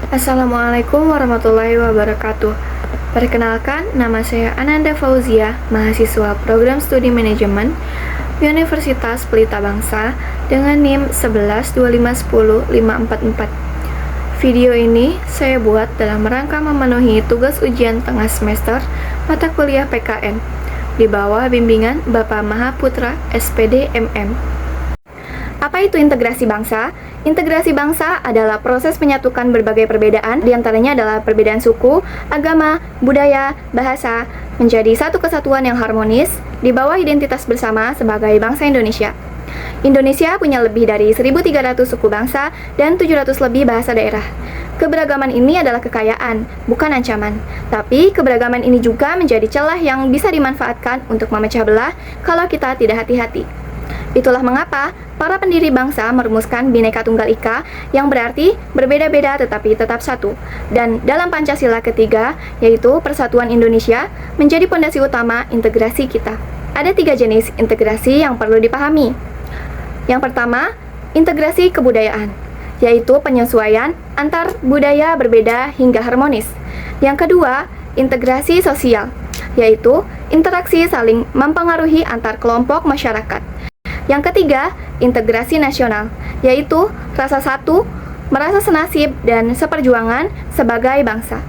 Assalamualaikum warahmatullahi wabarakatuh. Perkenalkan, nama saya Ananda Fauzia, mahasiswa Program Studi Manajemen Universitas Pelita Bangsa dengan NIM 112510-544. Video ini saya buat dalam rangka memenuhi tugas ujian tengah semester mata kuliah PKN di bawah bimbingan Bapak Mahaputra SPD MM. Apa itu integrasi bangsa? Integrasi bangsa adalah proses menyatukan berbagai perbedaan, diantaranya adalah perbedaan suku, agama, budaya, bahasa, menjadi satu kesatuan yang harmonis di bawah identitas bersama sebagai bangsa Indonesia. Indonesia punya lebih dari 1.300 suku bangsa dan 700 lebih bahasa daerah. Keberagaman ini adalah kekayaan, bukan ancaman. Tapi keberagaman ini juga menjadi celah yang bisa dimanfaatkan untuk memecah belah kalau kita tidak hati-hati. Itulah mengapa para pendiri bangsa merumuskan Bhinneka Tunggal Ika yang berarti berbeda-beda tetapi tetap satu. Dan dalam Pancasila ketiga, yaitu Persatuan Indonesia, menjadi pondasi utama integrasi kita. Ada 3 jenis integrasi yang perlu dipahami. Yang pertama, integrasi kebudayaan, yaitu penyesuaian antar budaya berbeda hingga harmonis. Yang kedua, integrasi sosial, yaitu interaksi saling mempengaruhi antar kelompok masyarakat. Yang ketiga, integrasi nasional, yaitu rasa satu, merasa senasib, dan seperjuangan sebagai bangsa.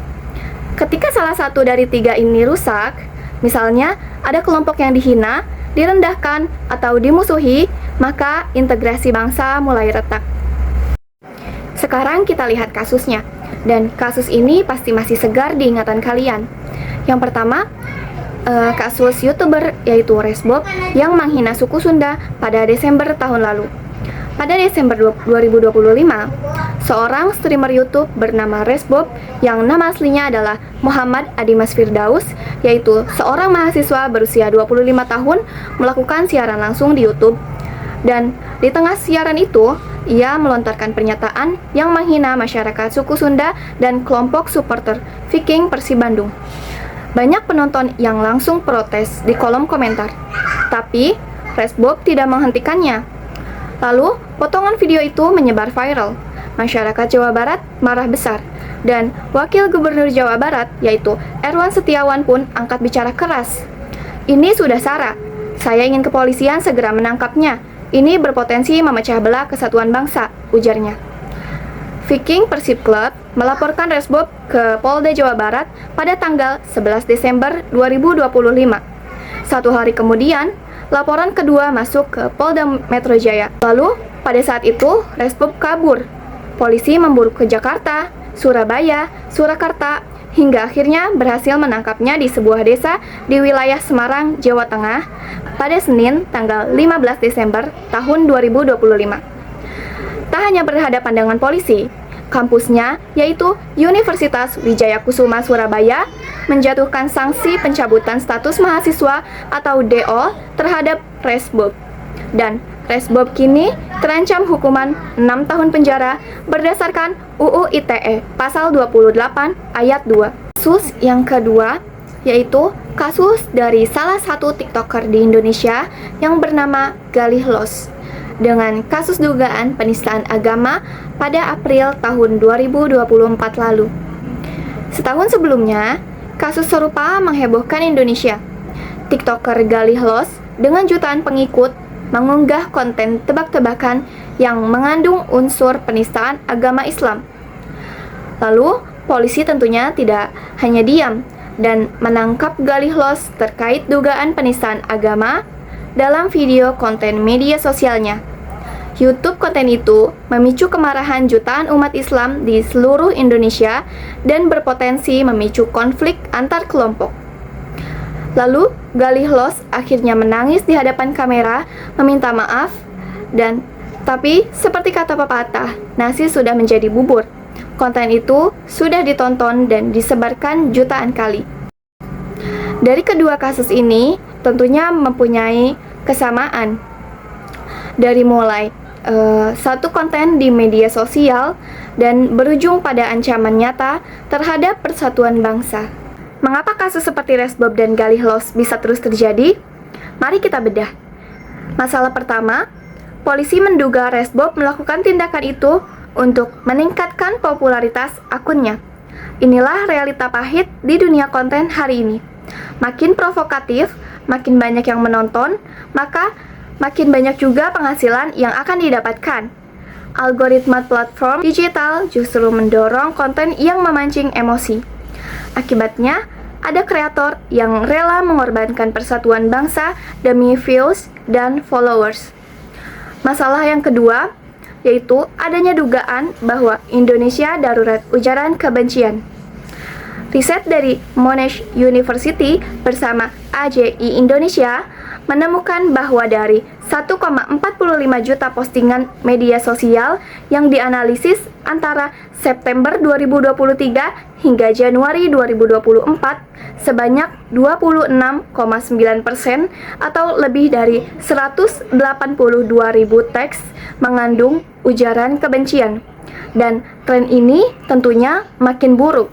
Ketika salah satu dari 3 ini rusak, misalnya ada kelompok yang dihina, direndahkan, atau dimusuhi, maka integrasi bangsa mulai retak. Sekarang kita lihat kasusnya, dan kasus ini pasti masih segar di ingatan kalian. Yang pertama, kasus YouTuber yaitu Resbob yang menghina suku Sunda pada Desember tahun lalu. Pada Desember 2025, seorang streamer YouTube bernama Resbob yang nama aslinya adalah Muhammad Adimas Firdaus, yaitu seorang mahasiswa berusia 25 tahun melakukan siaran langsung di YouTube. Dan di tengah siaran itu, ia melontarkan pernyataan yang menghina masyarakat suku Sunda dan kelompok supporter Viking Persib Bandung. Banyak penonton yang langsung protes di kolom komentar, tapi Resbob tidak menghentikannya. Lalu, potongan video itu menyebar viral. Masyarakat Jawa Barat marah besar, dan Wakil Gubernur Jawa Barat, yaitu Erwan Setiawan pun angkat bicara keras. Ini sudah sara. Saya ingin kepolisian segera menangkapnya. Ini berpotensi memecah belah kesatuan bangsa, ujarnya. Viking Persib Club melaporkan Resbob ke Polda Jawa Barat pada tanggal 11 Desember 2025. 1 hari kemudian, laporan kedua masuk ke Polda Metro Jaya. Lalu, pada saat itu, Resbob kabur. Polisi memburu ke Jakarta, Surabaya, Surakarta, hingga akhirnya berhasil menangkapnya di sebuah desa di wilayah Semarang, Jawa Tengah pada Senin tanggal 15 Desember tahun 2025. Tak hanya berhadapan dengan polisi, kampusnya, yaitu Universitas Wijaya Kusuma Surabaya, menjatuhkan sanksi pencabutan status mahasiswa atau DO terhadap Resbob. Dan Resbob kini terancam hukuman 6 tahun penjara berdasarkan UU ITE pasal 28 ayat 2. Kasus yang kedua yaitu kasus dari salah satu TikToker di Indonesia yang bernama Galih Los dengan kasus dugaan penistaan agama pada April tahun 2024 lalu. Setahun sebelumnya, kasus serupa menghebohkan Indonesia. TikToker Galih Los dengan jutaan pengikut mengunggah konten tebak-tebakan yang mengandung unsur penistaan agama Islam. Lalu, polisi tentunya tidak hanya diam dan menangkap Galih Los terkait dugaan penistaan agama dalam video konten media sosialnya. YouTube konten itu memicu kemarahan jutaan umat Islam di seluruh Indonesia dan berpotensi memicu konflik antar kelompok. Lalu, Galih Los akhirnya menangis di hadapan kamera, meminta maaf, tapi seperti kata pepatah, nasi sudah menjadi bubur. Konten itu sudah ditonton dan disebarkan jutaan kali. Dari kedua kasus ini, tentunya mempunyai kesamaan. Dari mulai satu konten di media sosial dan berujung pada ancaman nyata terhadap persatuan bangsa. Mengapa kasus seperti Resbob dan Galih Los bisa terus terjadi? Mari kita bedah. Masalah pertama, polisi menduga Resbob melakukan tindakan itu untuk meningkatkan popularitas akunnya. Inilah realita pahit di dunia konten hari ini. Makin provokatif, makin banyak yang menonton, maka makin banyak juga penghasilan yang akan didapatkan. Algoritma platform digital justru mendorong konten yang memancing emosi. Akibatnya, ada kreator yang rela mengorbankan persatuan bangsa demi views dan followers. Masalah yang kedua, yaitu adanya dugaan bahwa Indonesia darurat ujaran kebencian. Riset dari Monash University bersama AJI Indonesia menemukan bahwa dari 1,45 juta postingan media sosial yang dianalisis antara September 2023 hingga Januari 2024, sebanyak 26,9% atau lebih dari 182.000 teks mengandung ujaran kebencian. Dan tren ini tentunya makin buruk.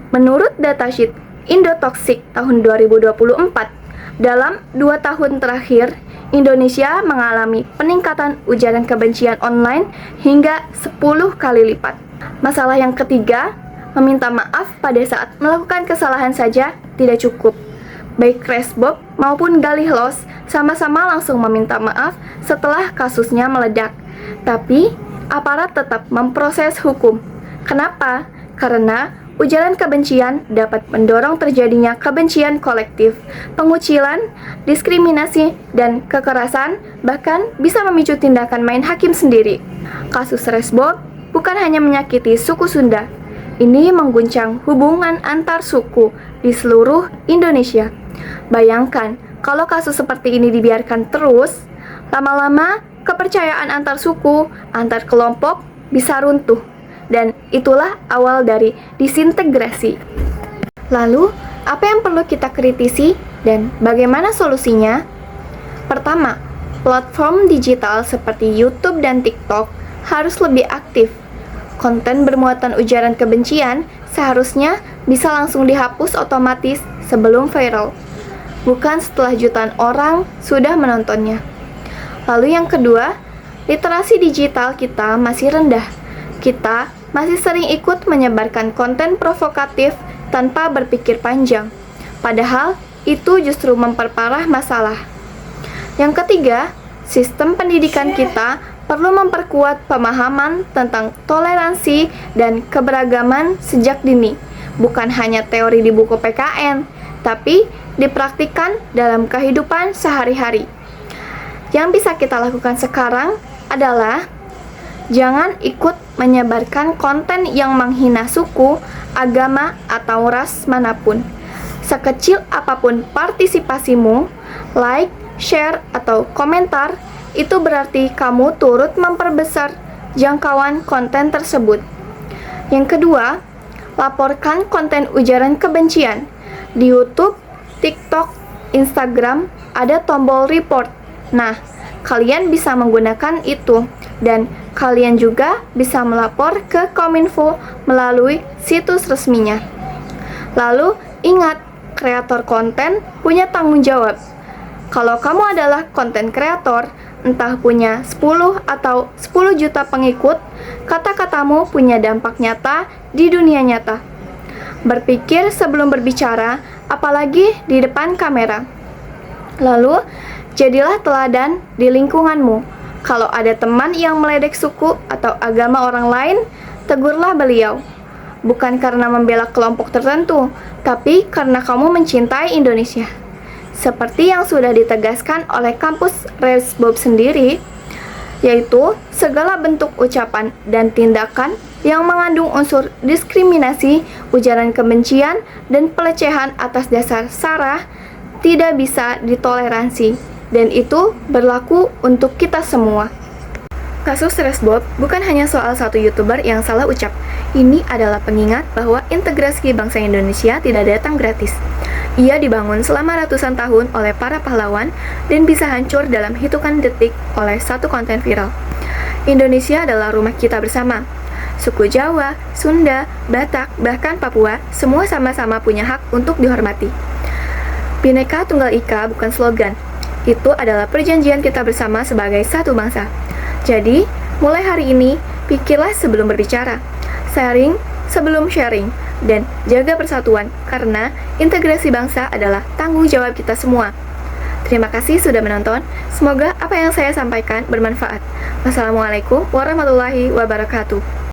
Menurut datasheet Indotoxic tahun 2024, dalam 2 tahun terakhir, Indonesia mengalami peningkatan ujaran kebencian online hingga 10 kali lipat. Masalah yang ketiga, meminta maaf pada saat melakukan kesalahan saja tidak cukup. Baik Resbob maupun Galihlos sama-sama langsung meminta maaf setelah kasusnya meledak. Tapi, aparat tetap memproses hukum. Kenapa? Karena ujaran kebencian dapat mendorong terjadinya kebencian kolektif, pengucilan, diskriminasi, dan kekerasan, bahkan bisa memicu tindakan main hakim sendiri. Kasus Resbob bukan hanya menyakiti suku Sunda, ini mengguncang hubungan antar suku di seluruh Indonesia. Bayangkan, kalau kasus seperti ini dibiarkan terus, lama-lama kepercayaan antar suku, antar kelompok bisa runtuh. Dan itulah awal dari disintegrasi. Lalu, apa yang perlu kita kritisi dan bagaimana solusinya? Pertama, platform digital seperti YouTube dan TikTok harus lebih aktif. Konten bermuatan ujaran kebencian seharusnya bisa langsung dihapus otomatis sebelum viral, bukan setelah jutaan orang sudah menontonnya. Lalu yang kedua, literasi digital kita masih rendah. Kita masih sering ikut menyebarkan konten provokatif tanpa berpikir panjang. Padahal, itu justru memperparah masalah. Yang ketiga, sistem pendidikan kita perlu memperkuat pemahaman tentang toleransi dan keberagaman sejak dini. Bukan hanya teori di buku PKN, tapi dipraktikkan dalam kehidupan sehari-hari. Yang bisa kita lakukan sekarang adalah jangan ikut menyebarkan konten yang menghina suku, agama, atau ras manapun. Sekecil apapun partisipasimu, like, share, atau komentar, itu berarti kamu turut memperbesar jangkauan konten tersebut. Yang kedua, laporkan konten ujaran kebencian. Di YouTube, TikTok, Instagram, ada tombol report. Nah, kalian bisa menggunakan itu. Dan kalian juga bisa melapor ke Kominfo melalui situs resminya. Lalu, ingat, kreator konten punya tanggung jawab. Kalau kamu adalah konten kreator, entah punya 10 atau 10 juta pengikut, kata-katamu punya dampak nyata di dunia nyata. Berpikir sebelum berbicara, apalagi di depan kamera. Lalu, jadilah teladan di lingkunganmu. Kalau ada teman yang meledek suku atau agama orang lain, tegurlah beliau. Bukan karena membela kelompok tertentu, tapi karena kamu mencintai Indonesia. Seperti yang sudah ditegaskan oleh kampus Resbob sendiri, yaitu segala bentuk ucapan dan tindakan yang mengandung unsur diskriminasi, ujaran kebencian, dan pelecehan atas dasar sara tidak bisa ditoleransi. Dan itu berlaku untuk kita semua. Kasus Resbob bukan hanya soal satu YouTuber yang salah ucap. Ini adalah pengingat bahwa integrasi bangsa Indonesia tidak datang gratis. Ia dibangun selama ratusan tahun oleh para pahlawan dan bisa hancur dalam hitungan detik oleh satu konten viral. Indonesia adalah rumah kita bersama. Suku Jawa, Sunda, Batak, bahkan Papua, semua sama-sama punya hak untuk dihormati. Bhinneka Tunggal Ika bukan slogan. Itu adalah perjanjian kita bersama sebagai satu bangsa. Jadi, mulai hari ini, Pikirlah sebelum berbicara, sharing sebelum sharing, dan jaga persatuan karena integrasi bangsa adalah tanggung jawab kita semua. Terima kasih sudah menonton. Semoga apa yang saya sampaikan bermanfaat. Wassalamualaikum warahmatullahi wabarakatuh.